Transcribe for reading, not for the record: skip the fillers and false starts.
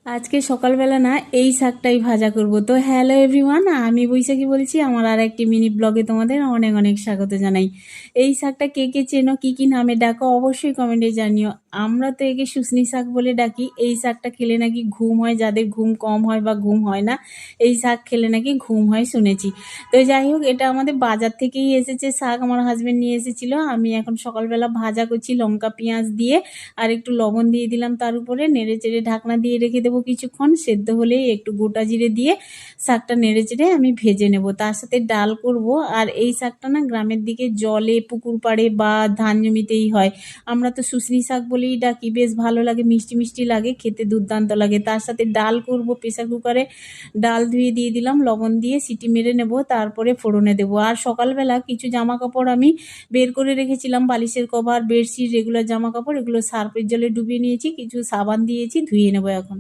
আজকে সকালবেলা না এই শাকটাই ভাজা করব। তো হ্যালো এভরিওয়ান, আমি বৈশাখী বলছি। আমার আর একটি মিনি ব্লগে তোমাদের অনেক অনেক স্বাগত জানাই। এই শাকটা কে কে চেনো, কি কি নামে ডাকো অবশ্যই কমেন্টে জানিও। আমরা তো একে শুশনি শাক বলে ডাকি। এই শাকটা খেলে নাকি ঘুম হয়, যাদের ঘুম কম হয় বা ঘুম হয় না, এই শাক খেলে নাকি ঘুম হয় শুনেছি। তো যাই হোক, এটা আমাদের বাজার থেকেই এসেছে শাক, আমার হাজবেন্ড নিয়ে এসেছিল। আমি এখন সকালবেলা ভাজা করছি লঙ্কা পেঁয়াজ দিয়ে, আর একটু লবণ দিয়ে দিলাম তার উপরে, নেড়ে চেড়ে ঢাকনা দিয়ে রেখে দেবো কিছুক্ষণ। সেদ্ধ হলেই একটু গোটা জিরে দিয়ে শাকটা নেড়ে চেড়ে আমি ভেজে নেব, তার সাথে ডাল করব। আর এই শাকটা না গ্রামের দিকে জলে, পুকুর পাড়ে বা ধান জমিতেই হয়। আমরা তো শুশনি শাক বলেই ডাকি। বেশ ভালো লাগে, মিষ্টি মিষ্টি লাগে, খেতে দুর্দান্ত লাগে। তার সাথে ডাল করব প্রেসার কুকারে। ডাল ধুয়ে দিয়ে দিলাম, লবণ দিয়ে সিটি মেরে নেব, তারপরে ফোড়নে দেবো। আর সকালবেলা কিছু জামা কাপড় আমি বের করে রেখেছিলাম, বালিশের কভার, বেডশিট, রেগুলার জামা কাপড়, এগুলো সার্ফের জলে ডুবিয়ে নিয়েছি, কিছু সাবান দিয়েছি, ধুয়ে নেবো এখন।